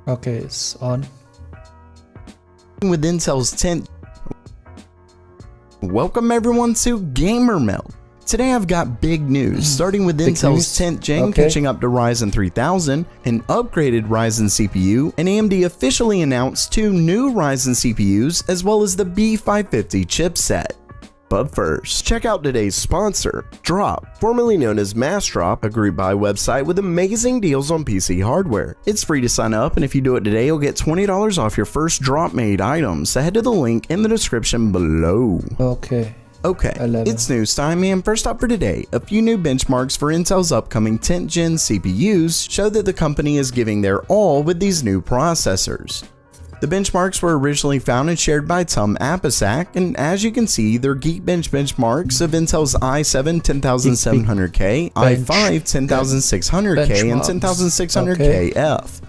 Okay, it's on. With Intel's 10th. Welcome everyone to Gamer Melt. Today I've got big news, starting with Intel's 10th gen catching up to Ryzen 3000, an upgraded Ryzen CPU, and AMD officially announced 2 new Ryzen CPUs as well as the B550 chipset. But first, check out today's sponsor, Drop, formerly known as Massdrop, a group buy website with amazing deals on PC hardware. It's free to sign up, and if you do it today, you'll get $20 off your first Drop-made item, so head to the link in the description below. Okay, it's news time, and first up for today, a few new benchmarks for Intel's upcoming 10th gen CPUs show that the company is giving their all with these new processors. The benchmarks were originally found and shared by Tom Apisak, and as you can see, they're Geekbench benchmarks of Intel's i7 10700K, i5 10600K, and 10600KF.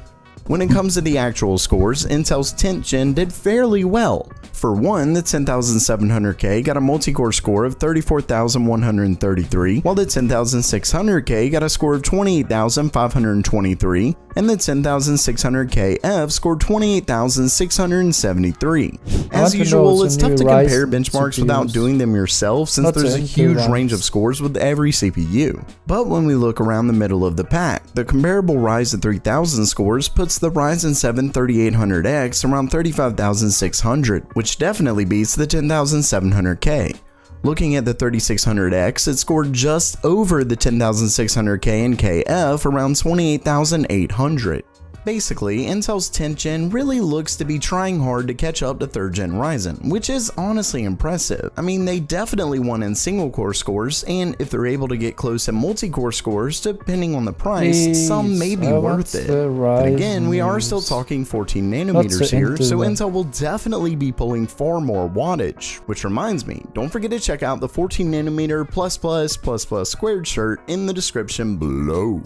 When it comes to the actual scores, Intel's 10th gen did fairly well. For one, the 10700K got a multi-core score of 34,133, while the 10600K got a score of 28,523, and the 10600KF scored 28,673. As usual, it's tough to compare benchmarks without doing them yourself, since there's a huge range of scores with every CPU. But when we look around the middle of the pack, the comparable Ryzen 3000 scores puts the Ryzen 7 3800X around 35,600, which definitely beats the 10,700K. Looking at the 3600X, it scored just over the 10,600K and KF around 28,800. Basically, Intel's 10th gen really looks to be trying hard to catch up to 3rd gen Ryzen, which is honestly impressive. I mean, they definitely won in single core scores, and if they're able to get close in multi-core scores, depending on the price, some may be worth it. But again, we are still talking 14 nanometers here, so Intel will definitely be pulling far more wattage. Which reminds me, don't forget to check out the 14 nanometer ++++ squared shirt in the description below.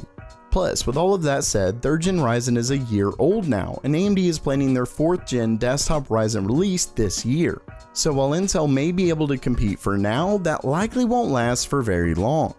Plus, with all of that said, 3rd gen Ryzen is a year old now, and AMD is planning their 4th gen desktop Ryzen release this year. So while Intel may be able to compete for now, that likely won't last for very long.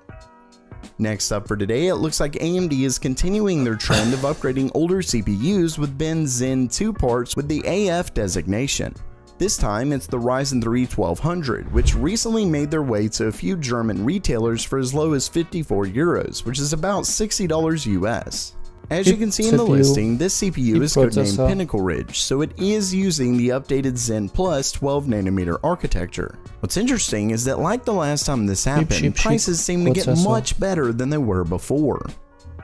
Next up for today, it looks like AMD is continuing their trend of upgrading older CPUs with Ben Zen 2 parts with the AF designation. This time, it's the Ryzen 3 1200, which recently made their way to a few German retailers for as low as €54, which is about $60 US. As you can see in the listing, this CPU is codenamed Pinnacle Ridge, so it is using the updated Zen Plus 12nm architecture. What's interesting is that, like the last time this happened, prices seem to get much better than they were before.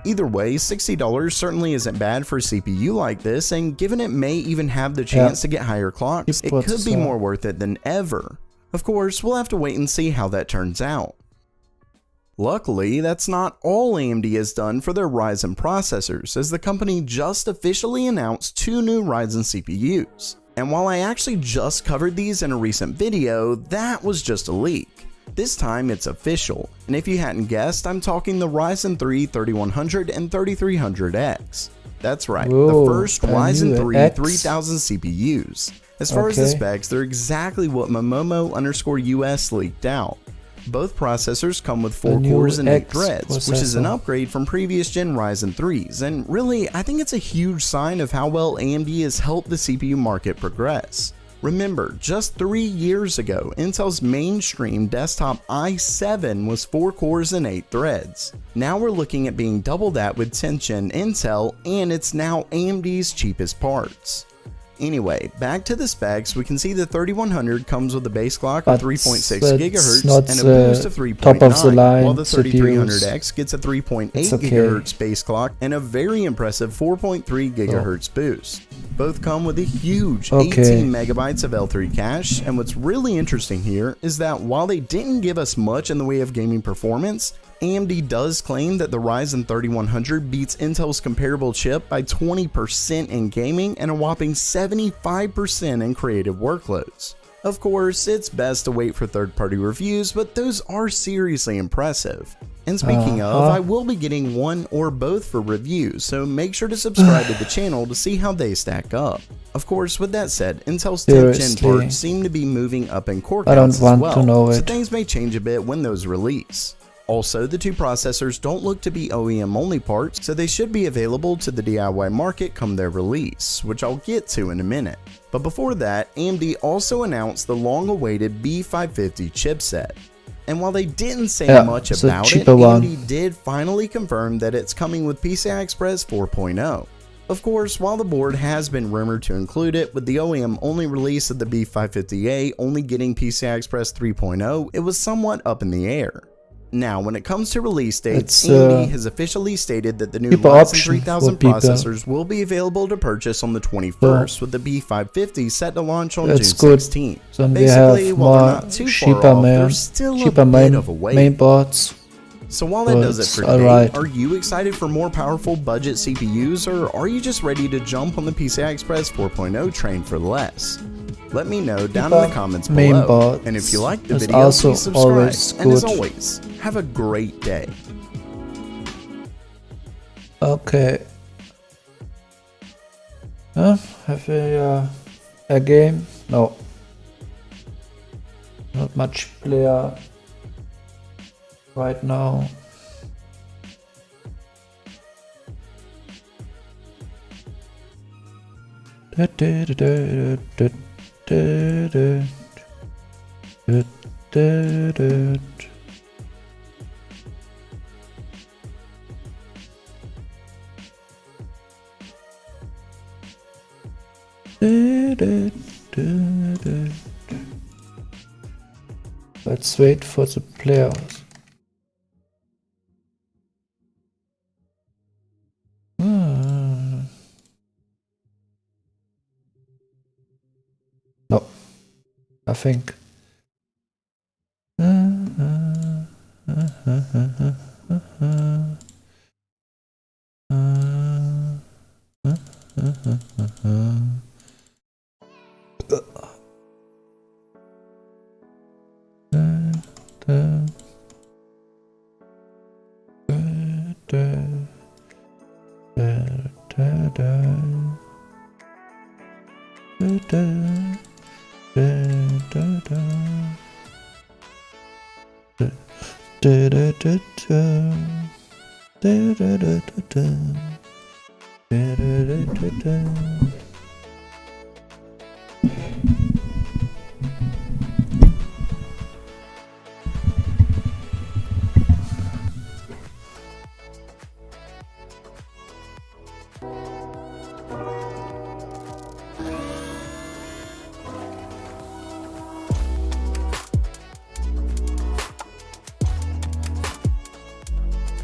Either way, $60 certainly isn't bad for a CPU like this, and given it may even have the chance to get higher clocks, it could be more worth it than ever. Of course, we'll have to wait and see how that turns out. Luckily, that's not all AMD has done for their Ryzen processors, as the company just officially announced 2 new Ryzen CPUs. And while I actually just covered these in a recent video, that was just a leak. This time it's official, and if you hadn't guessed, I'm talking the Ryzen 3 3100 and 3300X. That's right, the first Ryzen 3 3000 CPUs. As far as the specs, they're exactly what Momomo_US leaked out. Both processors come with 4 cores and 8 threads, which is an upgrade from previous gen Ryzen 3s, and really, I think it's a huge sign of how well AMD has helped the CPU market progress. Remember, just 3 years ago, Intel's mainstream desktop i7 was 4 cores and 8 threads. Now we're looking at being double that with 10th gen Intel, and it's now AMD's cheapest parts. Anyway, back to the specs, we can see the 3100 comes with a base clock of 3.6 GHz and a boost of 3.9, while the 3300X gets a 3.8 GHz base clock and a very impressive 4.3 GHz boost. Both come with a huge 18 megabytes of L3 cache, and what's really interesting here is that while they didn't give us much in the way of gaming performance, AMD does claim that the Ryzen 3100 beats Intel's comparable chip by 20% in gaming and a whopping 75% in creative workloads. Of course, it's best to wait for third-party reviews, but those are seriously impressive. And speaking of, I will be getting one or both for reviews, so make sure to subscribe to the channel to see how they stack up. Of course, with that said, Intel's 10th gen parts seem to be moving up in core counts as well, so things may change a bit when those release. Also, the two processors don't look to be OEM only parts, so they should be available to the DIY market come their release, which I'll get to in a minute. But before that, AMD also announced the long-awaited B550 chipset. And while they didn't say much about it, AMD did finally confirm that it's coming with PCI Express 4.0. Of course, while the board has been rumored to include it, with the OEM only release of the B550A only getting PCI Express 3.0, it was somewhat up in the air. Now, when it comes to release dates, AMD has officially stated that the new Ryzen 3000 processors will be available to purchase on the 21st, with the B550 set to launch on June 16th. Then basically, while they're not too far off, they're still a bit of a wait. Mainboards. So while that does it for today, are you excited for more powerful budget CPUs, or are you just ready to jump on the PCI Express 4.0 train for less? Let me know down in the comments below, and if you liked the video, please subscribe, and as always, have a great day. Okay. Have a game? No. Not much player right now. Let's wait for the players. No, I think.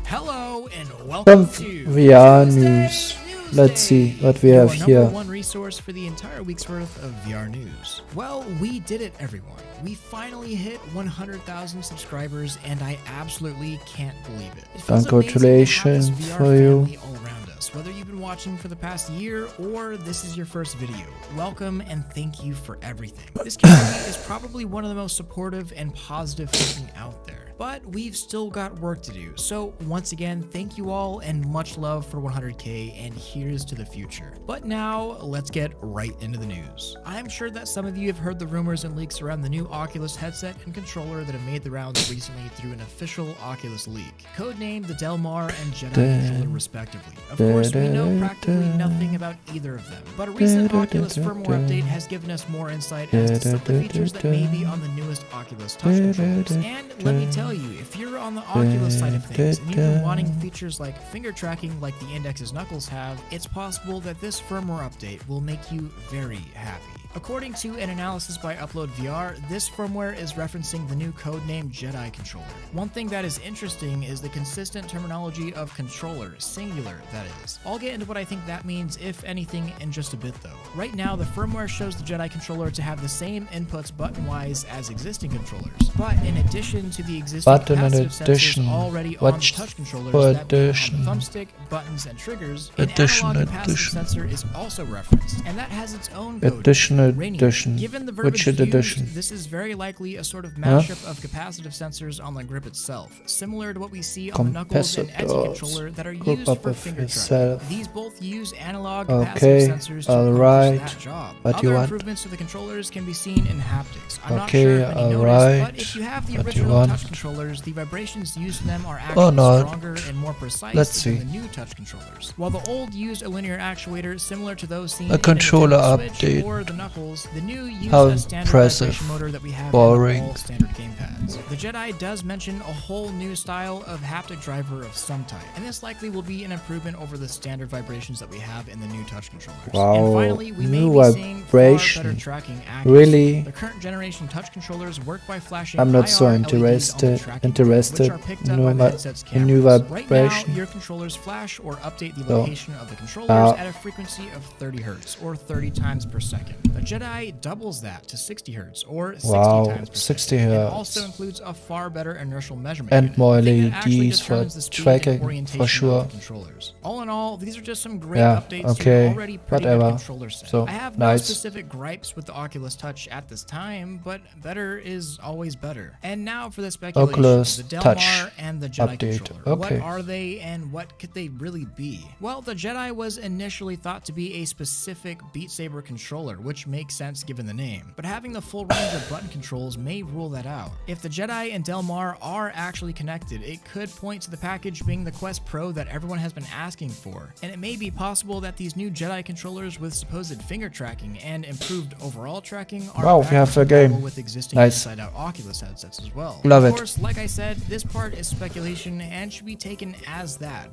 Hello and welcome to VR news. Let's see what we have here. Number one resource for the entire week's worth of VR news. Well, we did it, everyone. We finally hit 100,000 subscribers, and I absolutely can't believe it. It feels Congratulations amazing to have this VR for you. family all around us. Whether you've been watching for the past year or this is your first video, welcome and thank you for everything. This community is probably one of the most supportive and positive thinking out there. But we've still got work to do. So once again, thank you all and much love for 100K, and here's to the future. But now let's get right into the news. I'm sure that some of you have heard the rumors and leaks around the new Oculus headset and controller that have made the rounds recently through an official Oculus leak, codenamed the Delmar and Jedi controller respectively. Of course, we know practically nothing about either of them, but a recent Oculus firmware update has given us more insight as to some of the features that may be on the newest Oculus touch controllers. And let me tell you, if you're on the Oculus side of things and you've been wanting features like finger tracking like the Index's Knuckles have, it's possible that this firmware update will make you very happy. According to an analysis by Upload VR, this firmware is referencing the new codename Jedi controller. One thing that is interesting is the consistent terminology of controller, singular that is. I'll get into what I think that means, if anything, in just a bit though. Right now, the firmware shows the Jedi controller to have the same inputs button-wise as existing controllers, but in addition to the existing capacitive sensors already on the touch controllers that be on the thumbstick, buttons, and triggers, an analog capacitive sensor is also referenced, and that has its own code. edition. Given the Which verbiage edition? used, this is very likely a sort of mashup of capacitive sensors on the grip itself, similar to what we see on the knuckles and ETI controller that are used for finger tracking. These both use analog capacitive sensors to accomplish that job. Other improvements to the controllers can be seen in haptics. I'm not sure if any noticed, but if you have the original touch controllers, the vibrations used in them are actually stronger and more precise than the new touch controllers. While the old used a linear actuator similar to those seen in controller the Switch update. or the Knuckles, the new use How a standard impressive. vibration motor that we have Boring. in all standard gamepads. The Jedi does mention a whole new style of haptic driver of some type, and this likely will be an improvement over the standard vibrations that we have in the new touch controllers. Wow, and finally, we may new be seeing far vibration. better tracking accuracy. Really? The current generation touch controllers work by flashing I'm not so IR LEDs on the tracking pin, which are picked up by the headset's in new cameras. Right now, vibration. your controllers flash or update the So, location of the controllers at a frequency of 30 Hz or 30 times per second. The Jedi doubles that to 60 Hz or 60 times per 60 second. It Hz. also includes a far better inertial measurement And unit, more the thing that actually LEDs for determines the speed tracking, and orientation for sure. of the controllers. All in all, these are just some great Yeah, updates okay, to an already pretty good whatever. controller set. So, I have no nice. specific gripes with the Oculus Touch at this time, but better is always better. And now for the speculation, Oculus the Del Touch Mar and the Jedi update. controller. Okay. What are they and what could they really be? Well, the Jedi was initially thought to be a specific Beat Saber controller, which makes sense given the name. But having the full range of button controls may rule that out. If the Jedi and Del Mar are actually connected, it could point to the package being the Quest Pro that everyone has been asking for. And it may be possible that these new Jedi controllers with supposed finger tracking and improved overall tracking are Wow, we have a game. with existing Nice. inside-out Oculus headsets as well. Love of it. course, like I said, this part is speculation and should be taken as that.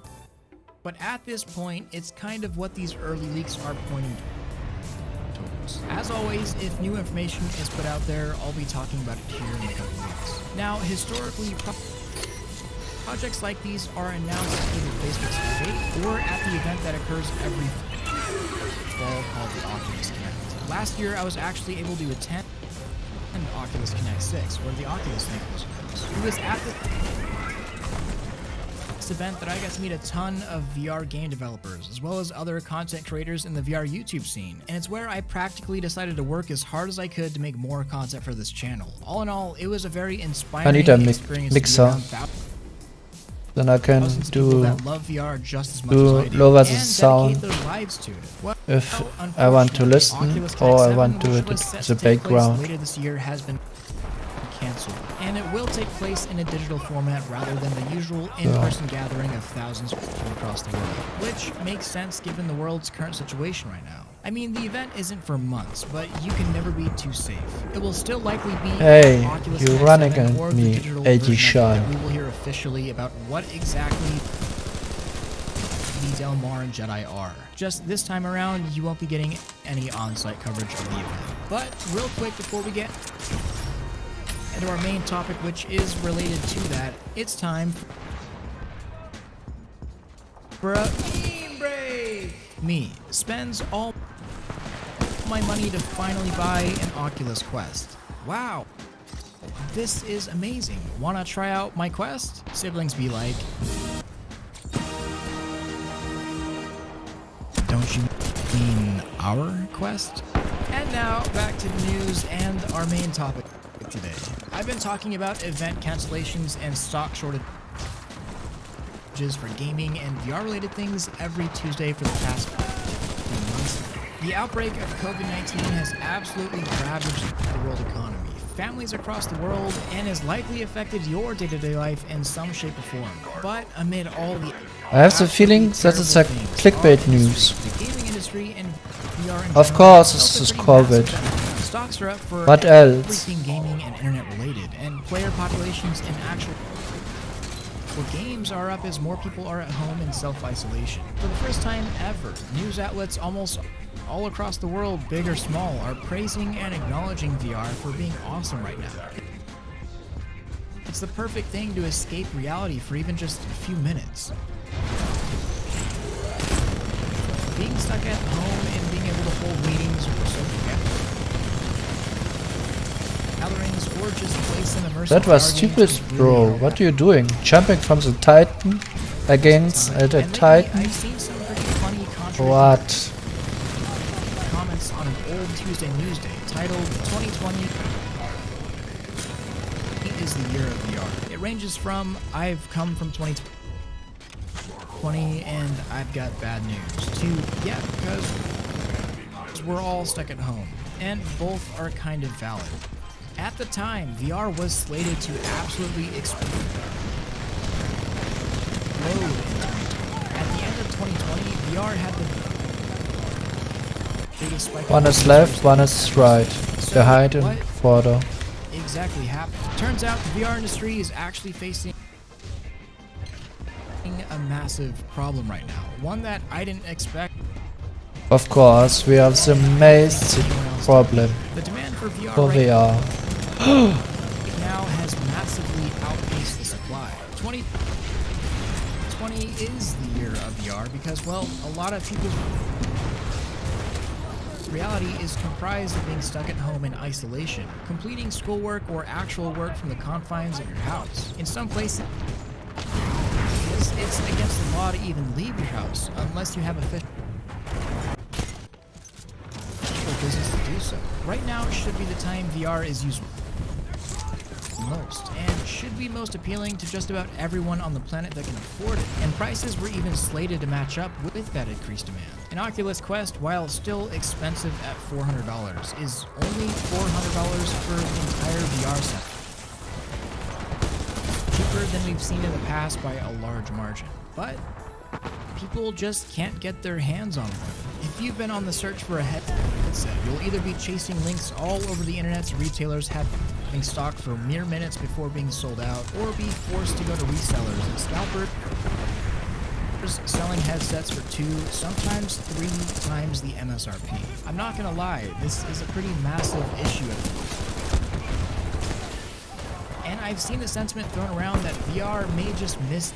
But at this point, it's kind of what these early leaks are pointing towards. As always, if new information is put out there, I'll be talking about it here in a couple weeks. Now, historically, projects like these are announced either Facebook's debate or at the event that occurs every fall called the Oculus Connect. Last year, I was actually able to attend Oculus Connect 6, where the Oculus thing was announced. It was at this event that I got to meet a ton of VR game developers, as well as other content creators in the VR YouTube scene, and it's where I practically decided to work as hard as I could to make more content for this channel. All in all, it was a very inspiring I need a experience mixer. to be around Then I can thousands of people do that love VR just as much as I do, lower the and sound dedicate their lives to it. Well, if I want to listen Oculus or I Connect want 7, to which do was it set as to a take place background. later this year, has been canceled, and it will take place in a digital format rather than the usual in-person gathering of thousands from across the world, which makes sense given the world's current situation right now. I mean, the event isn't for months, but you can never be too safe. It will still likely be Hey, Oculus you Connect running 7 at or me, the digital AG version Sean. that we will hear officially about what exactly the Del Mar and Jedi are. Just this time around, you won't be getting any on-site coverage of the event. But real quick before we get into our main topic, which is related to that, it's time for a meme break. Me spends all my money to finally buy an Oculus Quest. Wow, this is amazing. Wanna try out my Quest? Siblings be like, don't you mean our Quest? And now back to the news and our main topic today. I've been talking about event cancellations and stock shortages for gaming and VR related things every Tuesday for the past few months. The outbreak of COVID-19 has absolutely ravaged the world economy, families across the world, and has likely affected your day-to-day life in some shape or form. But amid all the I have the feeling that it's a clickbait news. the gaming industry and VR in Of general course, felt this is a pretty massive COVID. downturn. Stocks are up for What else? everything gaming and internet related, and player populations in actual games are up as more people are at home in self-isolation. For the first time ever, news outlets almost all across the world, big or small, are praising and acknowledging VR for being awesome right now. It's the perfect thing to escape reality for even just a few minutes. Being stuck at home and being able to hold meetings or social gatherings or just play some immersive That was VR games stupid, is really bro. helpful. What are you doing? Jumping from the Titan against And the lately, Titan? I've seen some pretty funny contradictory What? comments on an old Tuesday Newsday titled 2020 is the year of VR. It ranges from I've come from 2020 and I've got bad news to yeah, because we're all stuck at home. And both are kind of valid. At the time, VR was slated to absolutely explode in 2020. At the end of 2020, VR had the biggest spike. One is left, one is right. So Behind and what further. exactly happened? Turns out the VR industry is actually facing a massive problem right now. One that I didn't expect. Of course, we have the massive problem The demand for VR for right VR. now has massively outpaced the supply. 2020 is the year of VR because, well, a lot of people's reality is comprised of being stuck at home in isolation, completing schoolwork or actual work from the confines of your house. In some places, it's against the law to even leave your house unless you have official business to do so. Right now should be the time VR is used most, and should be most appealing to just about everyone on the planet that can afford it, and prices were even slated to match up with that increased demand. An Oculus Quest, while still expensive at $400, is only $400 for the entire VR set. Cheaper than we've seen in the past by a large margin, but people just can't get their hands on one. If you've been on the search for a headset, you'll either be chasing links all over the internet's retailers having stock for mere minutes before being sold out, or be forced to go to resellers and scalpers selling headsets for 2, sometimes 3 times the MSRP. I'm not gonna lie, this is a pretty massive issue at the moment. And I've seen the sentiment thrown around that VR may just miss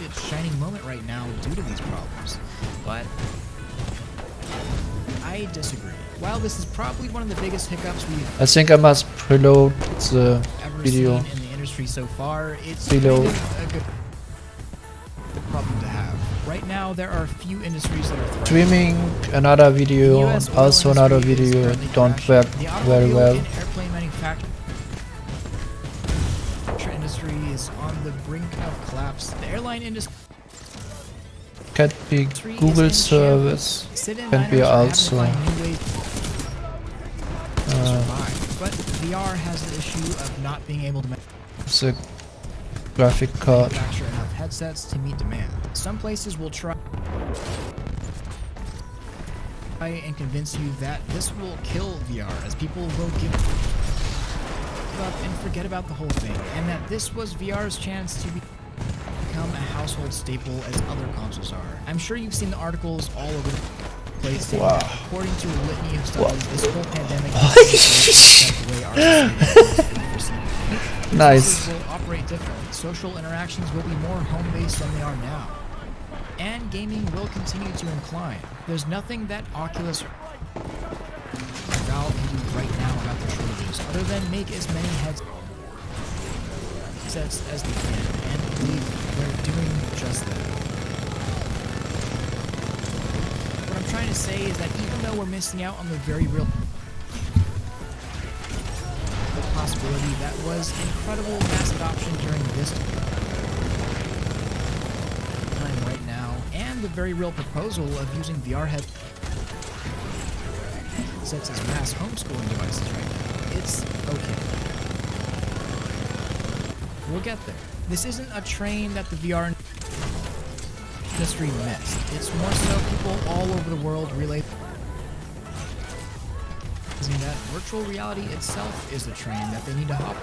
its shining moment right now due to these problems, but I disagree. While this is probably one of the biggest hiccups we've I think I must preload the ever video. seen in the industry so far, it's Preload. kind of a good problem to have. Right now, there are a few industries that are thriving. Streaming another video, The US oil also another industry is video currently don't crashing. work The very automobile well. and airplane manufacturing industry is on the brink of collapse. The airline industry Can be is Google in service, Sit-in can be diners are having to also find new ways to survive. But VR has the issue of not being able to the graphic card. manufacture enough headsets to meet demand. Some places will try and convince you that this will kill VR, as people will give up and forget about the whole thing, and that this was VR's chance to become a household staple as other consoles are. I'm sure you've seen the articles all over the place saying that according to a litany of studies, this whole pandemic has the way our society Nice. businesses will operate differently. Social interactions will be more home-based than they are now. And gaming will continue to incline. There's nothing that Oculus or Valve can do right now about the shortages, other than make as many headsets as they can, and believe they're doing just that. What I'm trying to say is that even though we're missing out on the very real possibility that was incredible mass adoption during this time right now, and the very real proposal of using VR headsets as mass homeschooling devices right now, it's okay. We'll get there. This isn't a train that the VR industry missed. It's more so people all over the world realizing that virtual reality itself is the train that they need to hop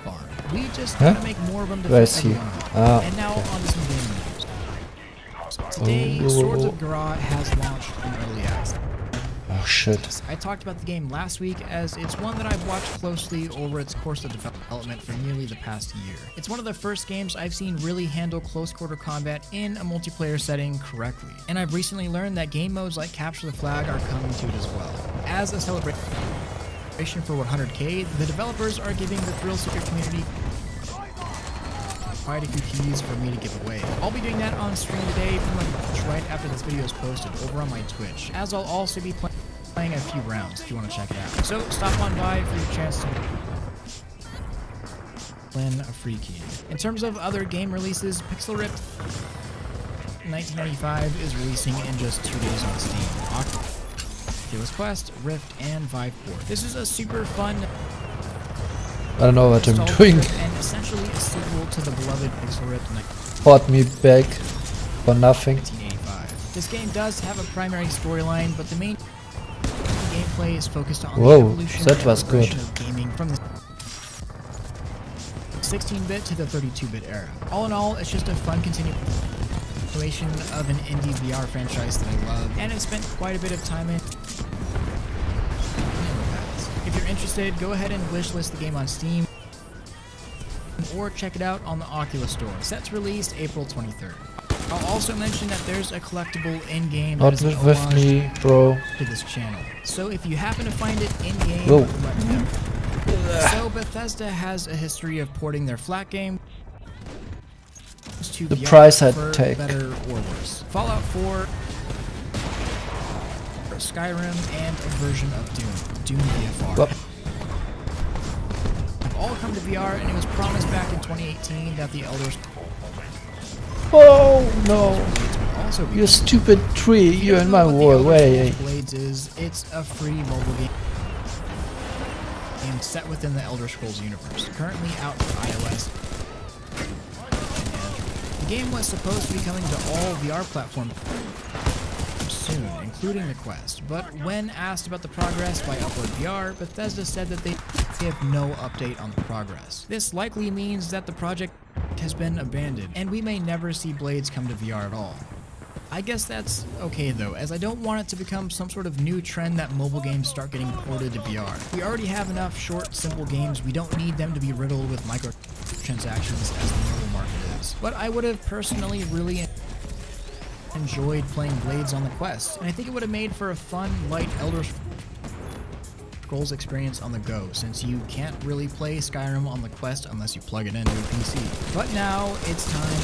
on. We just gotta make more of them to fit everyone. And now on to some gaming news. Today, Swords of Ghara has launched in early access. Oh shit. I talked about the game last week as it's one that I've watched closely over its course of development for nearly the past year. It's one of the first games I've seen really handle close quarter combat in a multiplayer setting correctly. And I've recently learned that game modes like Capture the Flag are coming to it as well. As a celebration for 100K, the developers are giving the thrill seeker community quite a few keys for me to give away. I'll be doing that on stream today, pretty much right after this video is posted over on my Twitch, as I'll also be playing a few rounds if you want to check it out. So stop on by for your chance to win a free key. In terms of other game releases, Pixel Ripped 1995 is releasing in just 2 days on Steam. Oculus Quest, Rift, and Vive Port. This is a super fun, I don't know what I'm doing. and essentially a sequel to the beloved Pixel Ripped Bought me back for nothing. 1985. This game does have a primary storyline, but the main gameplay is focused on Whoa, the evolution that and was good. progression of gaming from the 16-bit to the 32-bit era. All in all, it's just a fun continuation of an indie VR franchise that I love, and I've spent quite a bit of time in. If you're interested, go ahead and wishlist the game on Steam, or check it out on the Oculus Store. Set to release April 23rd. I'll also mention that there's a collectible in-game that Not is an with homage me, bro. to this channel. So if you happen to find it in-game, Whoa. let me know. So Bethesda has a history of porting their flat game to The VR price I'd for take. better or worse. Fallout 4, Skyrim, and a version of Doom VFR. Whoop. Have all come to VR, and it was promised back in 2018 that the Elder Oh no! Blades would also be. You stupid tree! If you You're don't in know my what the way. Elder Way. Scrolls Blades is, it's a free mobile game set within the Elder Scrolls universe, currently out for iOS and Android. The game was supposed to be coming to all VR platforms soon, including the Quest, but when asked about the progress by Upload VR, Bethesda said that they have no update on the progress. This likely means that the project has been abandoned, and we may never see Blades come to VR at all. I guess that's okay though, as I don't want it to become some sort of new trend that mobile games start getting ported to VR. We already have enough short, simple games, we don't need them to be riddled with microtransactions as the mobile market is. But I would have personally really enjoyed playing Blades on the Quest, and I think it would have made for a fun, light Elder Scrolls experience on the go, since you can't really play Skyrim on the Quest unless you plug it into a PC. But now it's time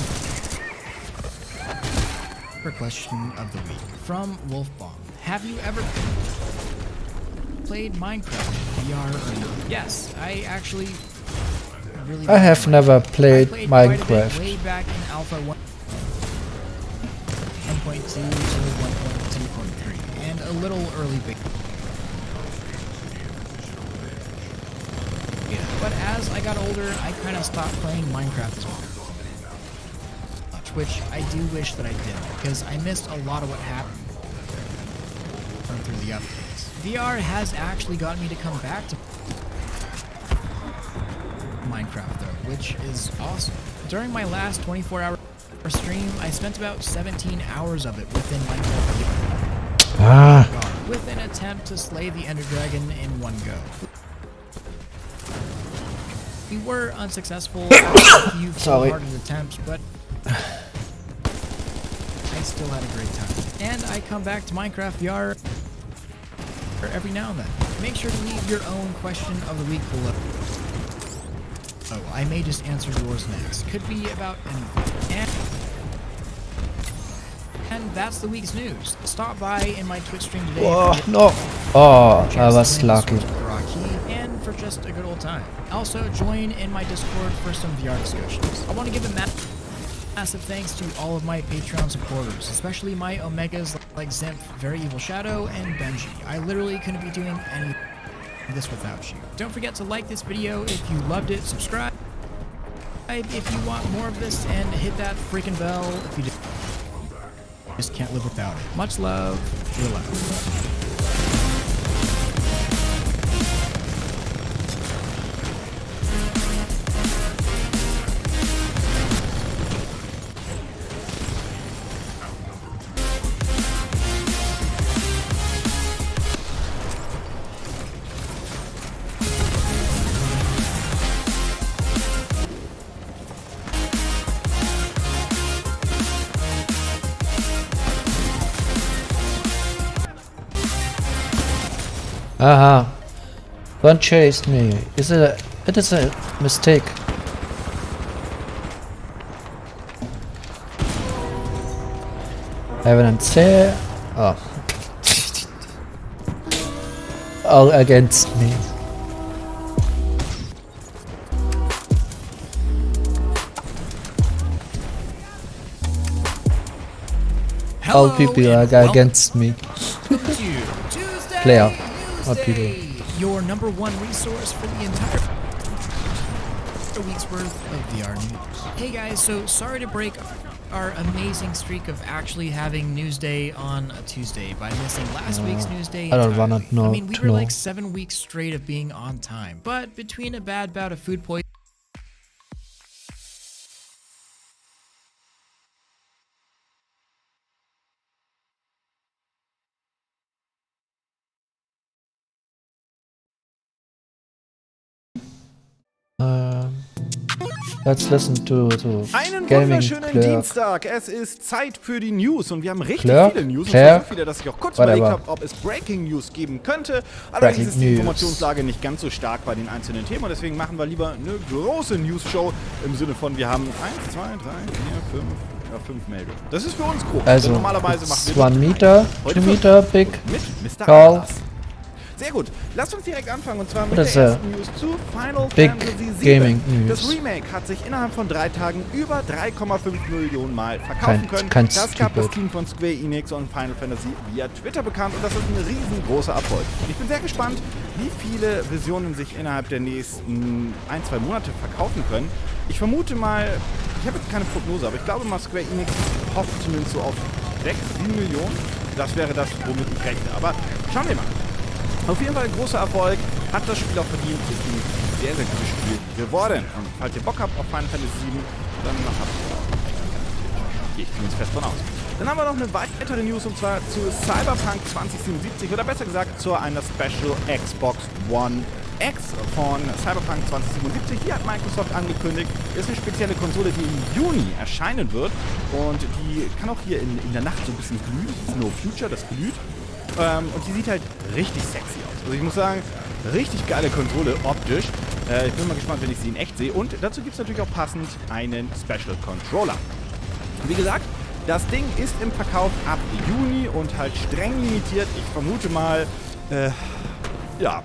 for question of the week from Wolfbomb. Have you ever played Minecraft VR or not? Yes, I actually really I have never played quite a bit Minecraft. way back in Alpha 1.2 to 1.2.3, and a little early beta. But as I got older, I kind of stopped playing Minecraft as well. Which I do wish that I did, because I missed a lot of what happened through the updates. VR has actually gotten me to come back to Minecraft though, which is awesome. During my last 24-hour stream, I spent about 17 hours of it within Minecraft with an attempt to slay the Ender Dragon in one go. We were unsuccessful after a few full-hearted attempts, but I still had a great time. And I come back to Minecraft VR every now and then. Make sure to leave your own question of the week below. Oh, I may just answer yours next. Could be about anything. And that's the week's news. Stop by in my Twitch stream today. Oh no! Oh, I was lucky. And for just a good old time. Also, join in my Discord for some VR discussions. I want to give a massive thanks to all of my Patreon supporters, especially my Omegas like Zimph, Very Evil Shadow, and BenQ. I literally couldn't be doing any of this without you. Don't forget to like this video if you loved it, subscribe if you want more of this, and hit that freaking bell if you just can't live without it. Much love, real life. Aha. One chased me. It is a mistake. Say, oh. All against me. All people are against me. Player, not people. Your number one resource for the entire week's worth of VR news. Hey guys, so sorry to break our amazing streak of actually having news day on a Tuesday by missing last week's news day. I don't wanna know. I mean, we were like 7 weeks straight of being on time, but between a bad bout of food poisoning. Let's listen to Einen Gaming wunderschönen Clerk. Dienstag. Es ist Zeit für die News und wir haben richtig Clerk? viele News. Und Clerk? so viele, dass ich auch kurz Whatever. überlegt habe, ob es Breaking News geben könnte. Allerdings ist die News. Informationslage nicht ganz so stark bei den einzelnen Themen und deswegen machen wir lieber eine große News-Show im Sinne von, wir haben 1, 2, 3, 4, 5 Meldungen. Das ist für uns grob. Also, Denn normalerweise machen wir 1 Meter, 2 heute Meter, big, mit Mr. tall, Aorus. Sehr gut. Lasst uns direkt anfangen und zwar mit Das der ist ersten News zu Final Big Fantasy VII. Gaming News. Das Remake hat sich innerhalb von 3 Tagen über 3,5 Millionen Mal verkaufen können. Kein Das gab das Stupid. Team von Square Enix und Final Fantasy via Twitter bekannt und das ist ein riesengroßer Erfolg. Ich bin sehr gespannt, wie viele Versionen sich innerhalb der nächsten 1-2 Monate verkaufen können. Ich vermute mal, ich habe jetzt keine Prognose, aber ich glaube mal Square Enix hofft zumindest so auf 6-7 Millionen. Das wäre das, womit ich rechne. Aber schauen wir mal. Auf jeden Fall ein großer Erfolg, hat das Spiel auch verdient, ist ein sehr, sehr gutes Spiel geworden. Und falls ihr Bock habt auf Final Fantasy VII, dann habt ihr auch. Gehe ich zumindest fest von aus. Dann haben wir noch eine weitere News und zwar zu Cyberpunk 2077 oder besser gesagt zu einer Special Xbox One X von Cyberpunk 2077. Die hat Microsoft angekündigt. Ist eine spezielle Konsole, die im Juni erscheinen wird und die kann auch hier in der Nacht so ein bisschen glühen. Das ist No Future, das glüht. Und die sieht halt richtig sexy aus. Also ich muss sagen, richtig geile Konsole optisch. Ich bin mal gespannt, wenn ich sie in echt sehe. Und dazu gibt es natürlich auch passend einen Special Controller. Wie gesagt, das Ding ist im Verkauf ab Juni und halt streng limitiert. Ich vermute mal, ja,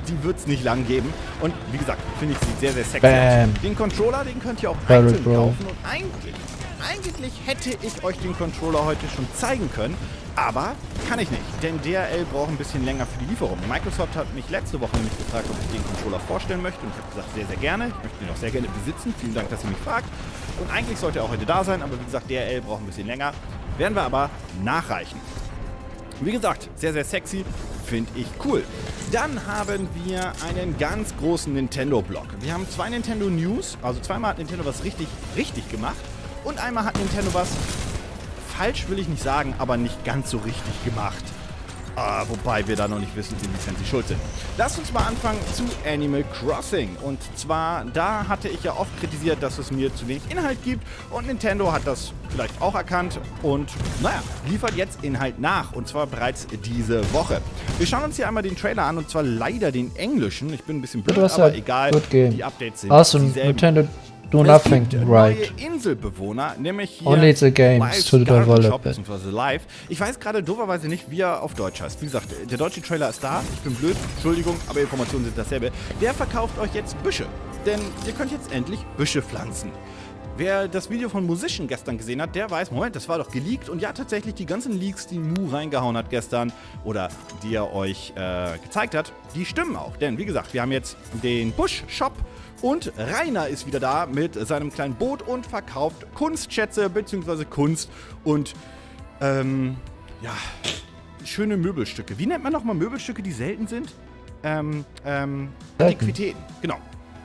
die wird es nicht lang geben. Und wie gesagt, finde ich, sieht sehr, sehr sexy aus. Den Controller, den könnt ihr auch einzeln kaufen. Und eigentlich hätte ich euch den Controller heute schon zeigen können. Aber kann ich nicht, denn DRL braucht ein bisschen länger für die Lieferung. Microsoft hat mich letzte Woche nämlich gefragt, ob ich den Controller vorstellen möchte. Und ich habe gesagt, sehr, sehr gerne. Ich möchte ihn auch sehr gerne besitzen. Vielen Dank, dass ihr mich fragt. Und eigentlich sollte er auch heute da sein, aber wie gesagt, DRL braucht ein bisschen länger. Werden wir aber nachreichen. Wie gesagt, sehr, sehr sexy. Finde ich cool. Dann haben wir einen ganz großen Nintendo-Block. Wir haben 2 Nintendo News. Also zweimal hat Nintendo was richtig gemacht. Und einmal hat Nintendo was... falsch will ich nicht sagen, aber nicht ganz so richtig gemacht. Wobei wir da noch nicht wissen, inwiefern sie schuld sind. Lasst uns mal anfangen zu Animal Crossing. Und zwar, da hatte ich ja oft kritisiert, dass es mir zu wenig Inhalt gibt. Und Nintendo hat das vielleicht auch erkannt und, naja, liefert jetzt Inhalt nach. Und zwar bereits diese Woche. Wir schauen uns hier einmal den Trailer an und zwar leider den englischen. Ich bin ein bisschen blöd, aber egal. Die Updates sind dieselben. Nintendo do nothing right. Neue Inselbewohner, nämlich hier Only the games to develop it. Live. Ich weiß gerade dooferweise nicht, wie er auf Deutsch heißt. Wie gesagt, der deutsche Trailer ist da. Ich bin blöd, Entschuldigung, aber Informationen sind dasselbe. Der verkauft euch jetzt Büsche. Denn ihr könnt jetzt endlich Büsche pflanzen. Wer das Video von Musician gestern gesehen hat, der weiß, Moment, das war doch geleakt. Und ja, tatsächlich, die ganzen Leaks, die Mu reingehauen hat gestern oder die er euch gezeigt hat, die stimmen auch. Denn, wie gesagt, wir haben jetzt den Busch-Shop und Rainer ist wieder da mit seinem kleinen Boot und verkauft Kunstschätze bzw. Kunst und, ja, schöne Möbelstücke. Wie nennt man nochmal Möbelstücke, die selten sind? Antiquitäten, genau.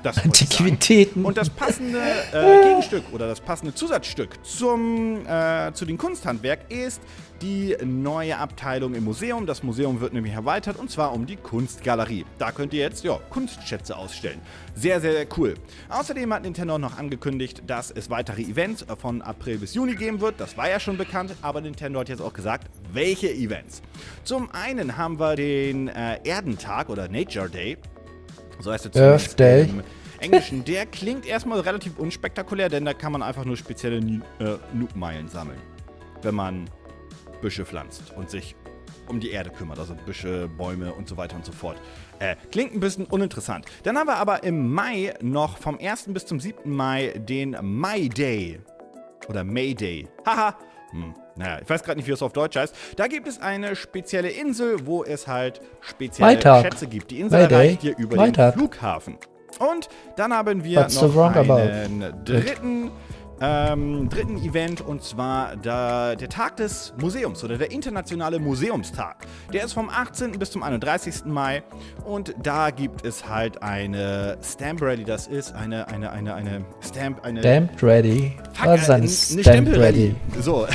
Antiquitäten. Und das passende Gegenstück oder das passende Zusatzstück zu dem Kunsthandwerk ist die neue Abteilung im Museum. Das Museum wird nämlich erweitert und zwar um die Kunstgalerie. Da könnt ihr jetzt Kunstschätze ausstellen. Sehr, sehr, sehr cool. Außerdem hat Nintendo noch angekündigt, dass es weitere Events von April bis Juni geben wird. Das war ja schon bekannt, aber Nintendo hat jetzt auch gesagt, welche Events. Zum einen haben wir den Erdentag oder Nature Day. So heißt es Earth Day. Im Englischen. Der klingt erstmal relativ unspektakulär, denn da kann man einfach nur spezielle Noob-Meilen sammeln. Wenn man Büsche pflanzt und sich um die Erde kümmert, also Büsche, Bäume und so weiter und so fort. Klingt ein bisschen uninteressant. Dann haben wir aber im Mai noch vom 1. bis zum 7. Mai den May Day. Oder May Day. Haha. Naja, ich weiß gerade nicht, wie es auf Deutsch heißt. Da gibt es eine spezielle Insel, wo es halt spezielle Schätze gibt. Die Insel erreicht hier über den Flughafen. Und dann haben wir noch einen dritten Event, und zwar der Tag des Museums oder der internationale Museumstag. Der ist vom 18. bis zum 31. Mai und da gibt es halt eine Stamp Rally, das ist eine Stamp Ready? Was ist ein Stamp Ready? So,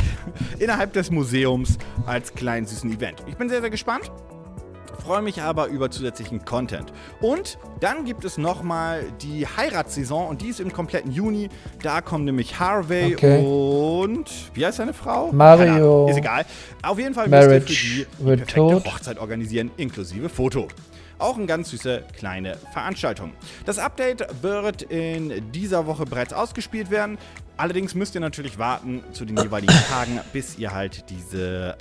innerhalb des Museums als kleinen süßen Event. Ich bin sehr, sehr gespannt. Freue mich aber über zusätzlichen Content. Und dann gibt es nochmal die Heiratssaison und die ist im kompletten Juni. Da kommen nämlich Harvey und wie heißt seine Frau? Mario. Ist egal. Auf jeden Fall müsst ihr für die perfekte Hochzeit organisieren, inklusive Foto. Auch eine ganz süße kleine Veranstaltung. Das Update wird in dieser Woche bereits ausgespielt werden. Allerdings müsst ihr natürlich warten zu den jeweiligen Tagen, bis ihr halt diese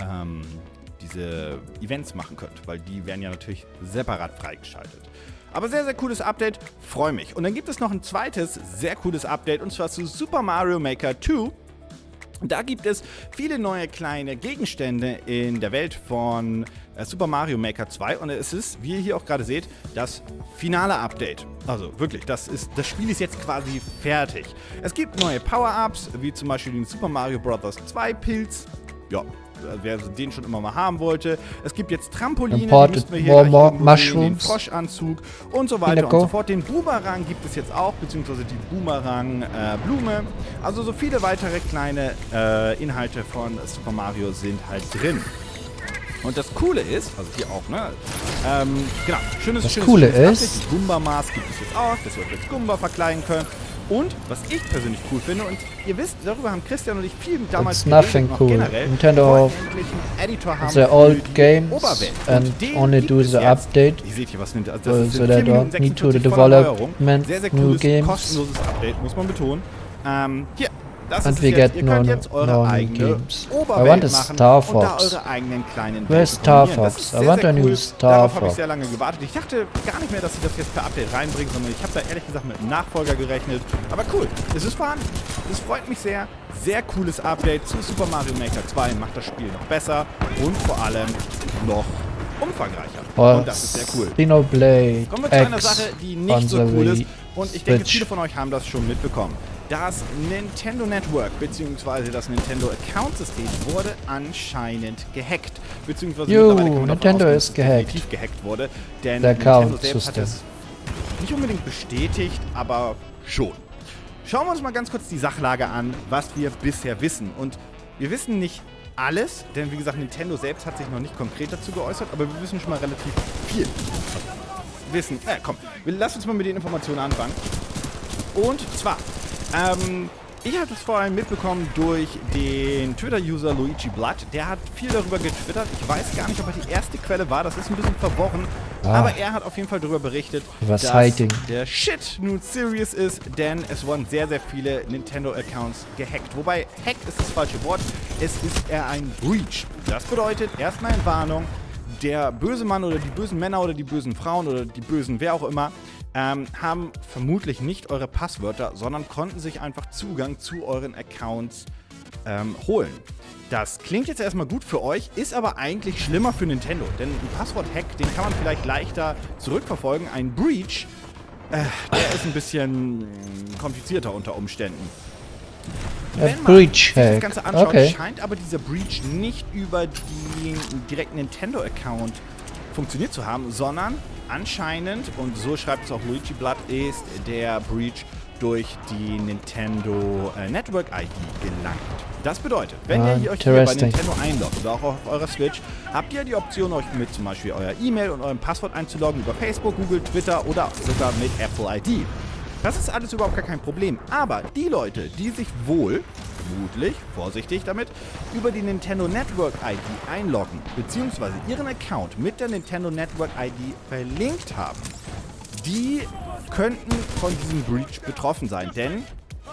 Events machen könnt, weil die werden ja natürlich separat freigeschaltet. Aber sehr, sehr cooles Update, freue mich. Und dann gibt es noch ein zweites sehr cooles Update, und zwar zu Super Mario Maker 2. Da gibt es viele neue kleine Gegenstände in der Welt von Super Mario Maker 2 und es ist, wie ihr hier auch gerade seht, das finale Update. Also wirklich, das Spiel ist jetzt quasi fertig. Es gibt neue Power-Ups, wie zum Beispiel den Super Mario Bros. 2 Pilz. Ja, wer den schon immer mal haben wollte. Es gibt jetzt Trampoline, die müssen wir hier gleich sehen, den Froschanzug und so weiter und so fort. Den Boomerang gibt es jetzt auch, beziehungsweise die Boomerang-Blume. Also so viele weitere kleine Inhalte von Super Mario sind halt drin. Und das Coole ist, also hier auch, ne? Genau, schönes Coole ist, das Goomba-Maß gibt es jetzt auch, dass wir euch jetzt Goomba verkleiden können. Und, was ich persönlich cool finde, und ihr wisst, darüber haben Christian und ich viel damals geredet, noch generell, Nintendo endlich einen Editor haben the old für die games Oberwelt. and only do the update. Ihr seht hier, was nimmt, also das so ist they 4 Minuten don't need to 46 development sehr, sehr new cooles, games. kostenloses Update, muss man betonen. Hier, das And ist we es jetzt. get Ihr könnt jetzt eure eigene games. I Oberwelt want a machen Star und da Fox. eure eigenen kleinen Where's Welten Star kombinieren. Das Fox? ist I sehr, want sehr a new cool. Star Darauf habe ich Fox. sehr lange gewartet. Ich dachte gar nicht mehr, dass sie das jetzt per Update reinbringen, sondern ich habe da ehrlich gesagt mit einem Nachfolger gerechnet. Aber cool, es ist vorhanden. Das freut mich sehr. Sehr cooles Update zu Super Mario Maker 2. Macht das Spiel noch besser und vor allem noch umfangreicher. Und das ist sehr cool. Xenoblade Kommen wir zu einer Sache, die nicht so cool ist. Und ich denke, Switch. viele von euch haben das schon mitbekommen. Das Nintendo Network bzw. das Nintendo Account-System wurde anscheinend gehackt. Beziehungsweise mittlerweile kann man davon Nintendo ausgehen, ist dass es gehackt. definitiv gehackt wurde. Denn Der Nintendo Account selbst hat System. es nicht unbedingt bestätigt, aber schon. Schauen wir uns mal ganz kurz die Sachlage an, was wir bisher wissen. Und wir wissen nicht alles, denn wie gesagt, Nintendo selbst hat sich noch nicht konkret dazu geäußert, aber wir wissen schon mal relativ viel. Komm, lass uns mal mit den Informationen anfangen. Und zwar, ich habe das vor allem mitbekommen durch den Twitter-User Luigi Blood. Der hat viel darüber getwittert. Ich weiß gar nicht, ob er die erste Quelle war. Das ist ein bisschen verworren. Aber er hat auf jeden Fall darüber berichtet, dass der Shit nun serious ist, denn es wurden sehr, sehr viele Nintendo-Accounts gehackt. Wobei, Hack ist das falsche Wort. Es ist eher ein Breach. Das bedeutet, erstmal eine Warnung, der böse Mann oder die bösen Männer oder die bösen Frauen oder die bösen wer auch immer, haben vermutlich nicht eure Passwörter, sondern konnten sich einfach Zugang zu euren Accounts holen. Das klingt jetzt erstmal gut für euch, ist aber eigentlich schlimmer für Nintendo, denn ein Passwort-Hack, den kann man vielleicht leichter zurückverfolgen. Ein Breach, der ist ein bisschen komplizierter unter Umständen. Wenn man sich das Ganze anschaut, scheint aber dieser Breach nicht über den direkten Nintendo-Account funktioniert zu haben, sondern anscheinend, und so schreibt es auch Luigi Blood, ist der Breach durch die Nintendo Network ID gelangt. Das bedeutet, wenn ihr euch hier bei Nintendo einloggt oder auch auf eurer Switch, habt ihr die Option, euch mit zum Beispiel euer E-Mail und eurem Passwort einzuloggen über Facebook, Google, Twitter oder sogar mit Apple ID. Das ist alles überhaupt gar kein Problem. Aber die Leute, die sich wohl, vermutlich, vorsichtig damit, über die Nintendo Network ID einloggen, beziehungsweise ihren Account mit der Nintendo Network ID verlinkt haben, die könnten von diesem Breach betroffen sein. Denn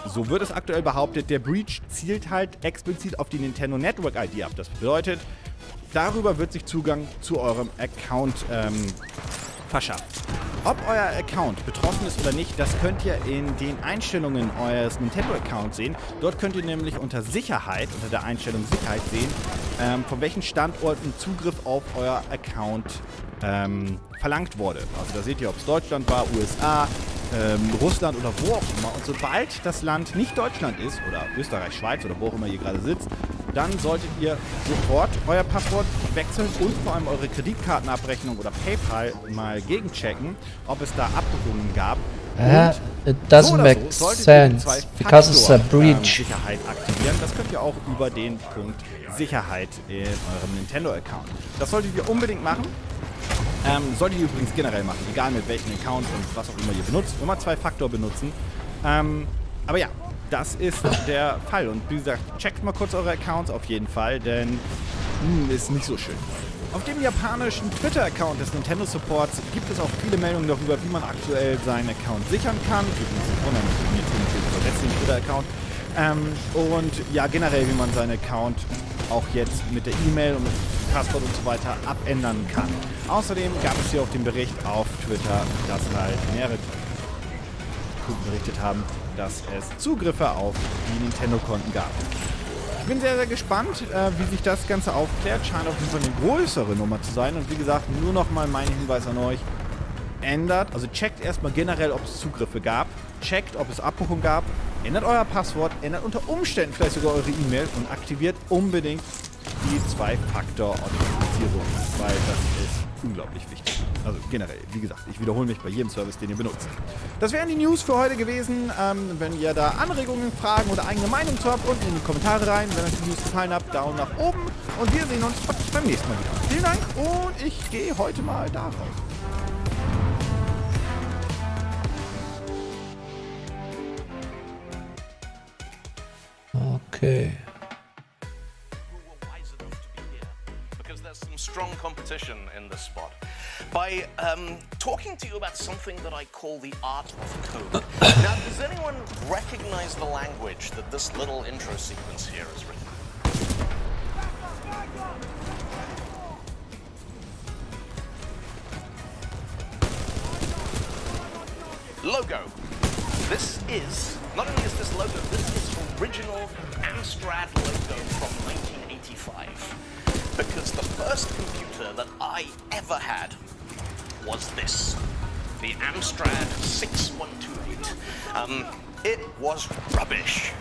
So wird es aktuell behauptet, der Breach zielt halt explizit auf die Nintendo Network ID ab. Das bedeutet, darüber wird sich Zugang zu eurem Account verschafft. Ob euer Account betroffen ist oder nicht, das könnt ihr in den Einstellungen eures Nintendo-Accounts sehen. Dort könnt ihr nämlich unter Sicherheit, unter der Einstellung Sicherheit sehen, von welchen Standorten Zugriff auf euer Account verlangt wurde. Also da seht ihr, ob es Deutschland war, USA, Russland oder wo auch immer. Und sobald das Land nicht Deutschland ist, oder Österreich, Schweiz oder wo auch immer ihr gerade sitzt, dann solltet ihr sofort euer Passwort wechseln und vor allem eure Kreditkartenabrechnung oder PayPal mal gegenchecken, ob es da Abbuchungen gab. It doesn't make sense, because it's a breach. Sicherheit aktivieren. Das könnt ihr auch über den Punkt Sicherheit in eurem Nintendo-Account. Das solltet ihr unbedingt machen. Solltet ihr übrigens generell machen, egal mit welchem Account und was auch immer ihr benutzt. Immer 2-Faktor benutzen. Aber ja, das ist der Fall. Und wie gesagt, checkt mal kurz eure Accounts auf jeden Fall, denn ist nicht so schön. Auf dem japanischen Twitter-Account des Nintendo Supports gibt es auch viele Meldungen darüber, wie man aktuell seinen Account sichern kann. Übrigens den Twitter-Account. Und ja, generell, wie man seinen Account auch jetzt mit der E-Mail und mit dem Passwort und so weiter abändern kann. Außerdem gab es hier auch den Bericht auf Twitter, dass halt mehrere Kunden berichtet haben, dass es Zugriffe auf die Nintendo-Konten gab. Ich bin sehr, sehr gespannt, wie sich das Ganze aufklärt. Scheint auf jeden Fall eine größere Nummer zu sein. Und wie gesagt, nur nochmal mein Hinweis an euch. Ändert, also checkt erstmal generell, ob es Zugriffe gab. Checkt, ob es Abbuchungen gab. Ändert euer Passwort. Ändert unter Umständen vielleicht sogar eure E-Mail. Und aktiviert unbedingt die 2-Faktor-Authentifizierung. Weil das ist unglaublich wichtig. Also generell, wie gesagt, ich wiederhole mich bei jedem Service, den ihr benutzt. Das wären die News für heute gewesen. Wenn ihr da Anregungen, Fragen oder eigene Meinung zu habt, unten in die Kommentare rein. Wenn euch die News gefallen hat, Daumen nach oben. Und wir sehen uns beim nächsten Mal wieder. Vielen Dank und ich gehe heute mal darauf. Okay. Some strong competition in this spot by talking to you about something that I call the art of code. Now, does anyone recognize the language that this little intro sequence here is written? Logo. This is, not only is this logo, this is original Amstrad logo from 1985. Because the first computer that I ever had was this, the Amstrad 6128. It was rubbish.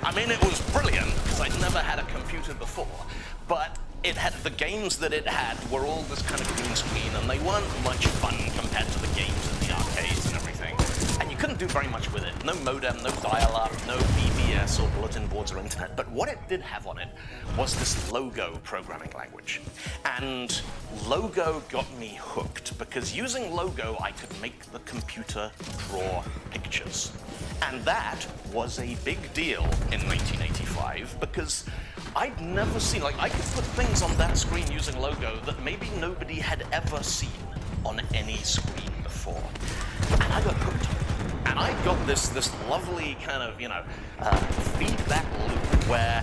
I mean, it was brilliant, because I'd never had a computer before, but it had, the games that it had were all this kind of green screen, and they weren't much fun compared to the games in the arcades and everything. And you couldn't do very much with it. No modem, no dial-up, no BBS or bulletin boards or internet. But what it did have on it was this Logo programming language. And Logo got me hooked, because using Logo, I could make the computer draw pictures. And that was a big deal in 1985, because I'd never seen, like, I could put things on that screen using Logo that maybe nobody had ever seen on any screen before. And I got hooked. And I got this lovely kind of, feedback loop where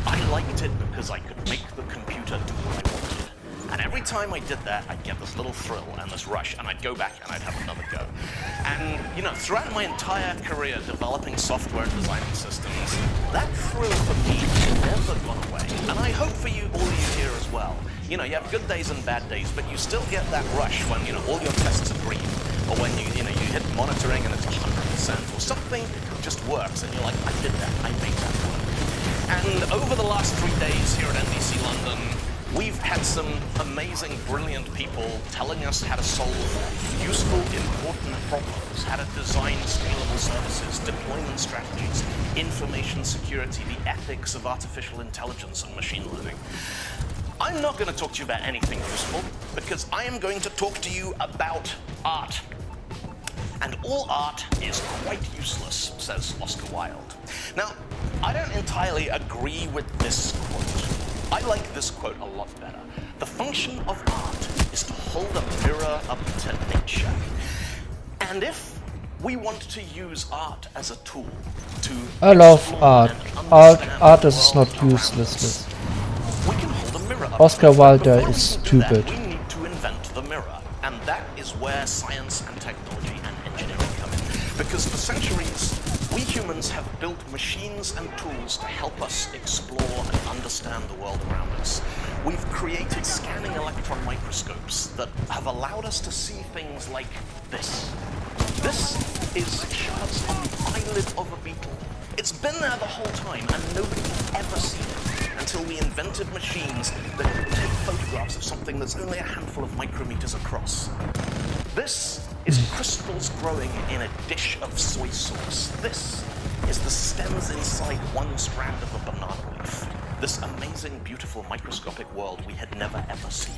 I liked it because I could make the computer do what I wanted. And every time I did that, I'd get this little thrill and this rush, and I'd go back and I'd have another go. And, throughout my entire career developing software and designing systems, that thrill for me never gone away. And I hope for you, all of you here as well. You have good days and bad days, but you still get that rush when, all your tests are green. Or when you hit monitoring and it's 100%, or something just works and you're like, I did that, I made that work. And over the last 3 days here at NBC London, we've had some amazing, brilliant people telling us how to solve useful, important problems, how to design scalable services, deployment strategies, information security, the ethics of artificial intelligence and machine learning. I'm not going to talk to you about anything useful, because I am going to talk to you about art. And all art is quite useless, says Oscar Wilde. Now, I don't entirely agree with this quote. I like this quote a lot better. The function of art is to hold a mirror up to nature. And if We want to use art as a tool to I love explore art. and Art understand the is not world around useless. us. We can hold a mirror up Oscar to it, but Wilde before is we can do stupid. that, we need to invent the mirror, and that is where science and technology and engineering come in. Because for centuries, we humans have built machines and tools to help us explore and understand the world around us. We've created scanning electron microscopes that have allowed us to see things like this. This is shards on the eyelid of a beetle. It's been there the whole time, and nobody had ever seen it until we invented machines that could take photographs of something that's only a handful of micrometers across. This is crystals growing in a dish of soy sauce. This is the stems inside one strand of a banana leaf. This amazing, beautiful, microscopic world we had never ever seen.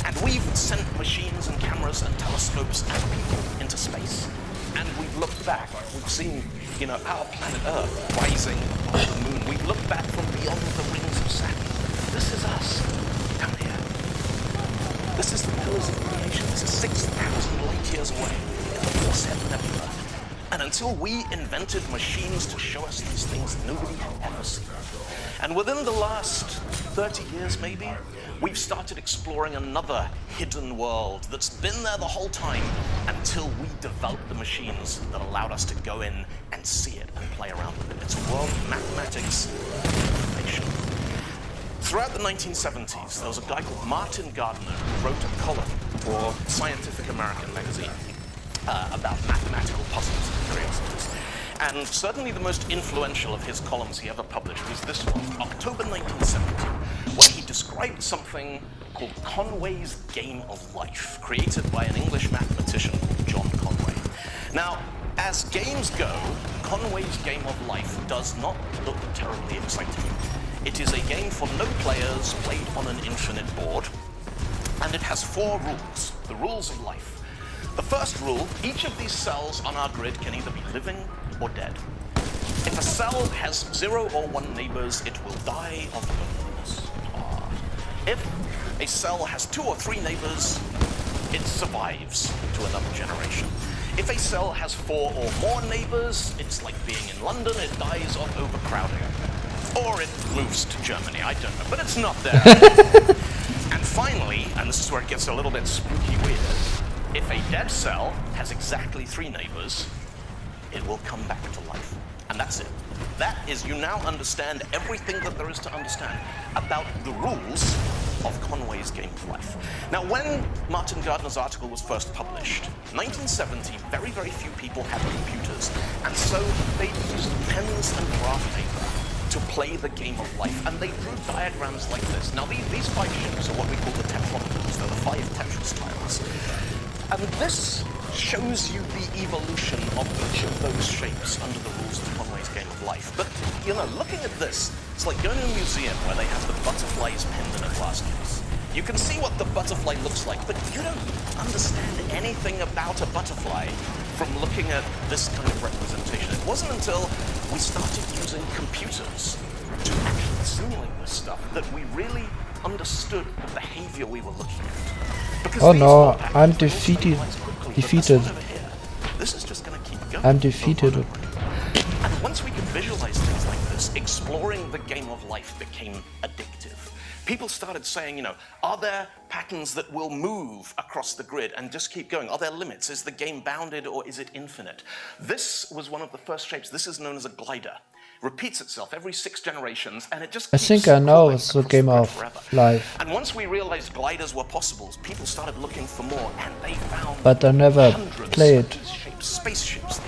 And we've sent machines and cameras and telescopes and people into space. And we've looked back. We've seen, our planet Earth rising above the moon. We've looked back from beyond the rings of Saturn. This is us, down here. This is the pillars of creation. This is 6,000 light years away in the Corsair Nebula. And until we invented machines to show us these things, nobody had ever seen. And within the last 30 years, maybe, we've started exploring another hidden world that's been there the whole time until we developed the machines that allowed us to go in and see it and play around with it. It's a world of mathematics and information. Throughout the 1970s, there was a guy called Martin Gardner who wrote a column for Scientific American magazine about mathematical puzzles and curiosities. And certainly the most influential of his columns he ever published was this one, October 1970, when he described something called Conway's Game of Life, created by an English mathematician called John Conway. Now, as games go, Conway's Game of Life does not look terribly exciting. It is a game for no players, played on an infinite board, and it has 4 rules, the rules of life. The first rule, each of these cells on our grid can either be living or dead. If a cell has 0 or 1 neighbors, it will die of loneliness. If a cell has 2 or 3 neighbors, it survives to another generation. If a cell has 4 or more neighbors, it's like being in London, it dies of overcrowding. Or it moves to Germany, I don't know, but it's not there. And finally, and this is where it gets a little bit spooky weird, if a dead cell has exactly 3 neighbors, it will come back to life. And that's it. That is, you now understand everything that there is to understand about the rules of Conway's Game of Life. Now, when Martin Gardner's article was first published, 1970, very, very few people had computers. And so they used pens and graph paper to play the game of life, and they drew diagrams like this. Now, these 5 shapes are what we call the tetrominoes. They're the 5 Tetris tiles. And this shows you the evolution of each of those shapes under the rules of Conway's Game of Life. But, looking at this, it's like going to a museum where they have the butterflies pinned in a glass case. You can see what the butterfly looks like, but you don't understand anything about a butterfly from looking at this kind of representation. It wasn't until we started using computers to actually simulate this stuff that we really understood the behavior we were looking at. Because oh no, I'm defeated. This is just going to keep going. I'm defeated. And once we could visualize things like this, exploring the game of life became addictive. People started saying, are there patterns that will move across the grid and just keep going? Are there limits? Is the game bounded or is it infinite? This was one of the first shapes. This is known as a glider. Repeats itself every 6 generations, and it just I keeps think I know crawling it's the across game the grid of forever. life. And once we realized gliders were possible, people started looking for more, and they found But I never hundreds played. of these shapes, spaceships.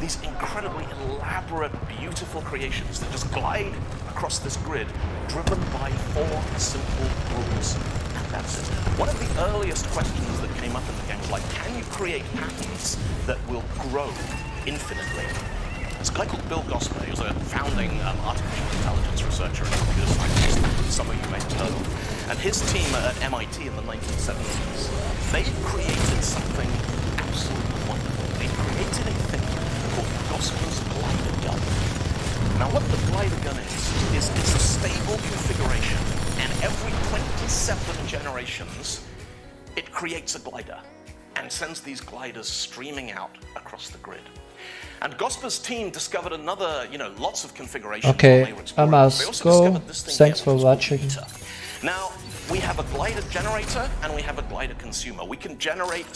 These incredibly elaborate, beautiful creations that just glide across this grid, driven by 4 simple rules. And that's it. One of the earliest questions that came up in the game was like, can you create patterns that will grow infinitely? This guy called Bill Gosper, he was a founding artificial intelligence researcher and computer scientist, some of you may have heard of. And his team at MIT in the 1970s, they created something absolutely wonderful. They created a thing called Gosper's glider gun. Now what the glider gun is it's a stable configuration, and every 27 generations, it creates a glider. and sends these gliders streaming out across the grid. And Gosper's team discovered another, lots of configurations. Okay, I must go. Thanks for watching. Now, we have a glider generator and we have a glider consumer. We can generate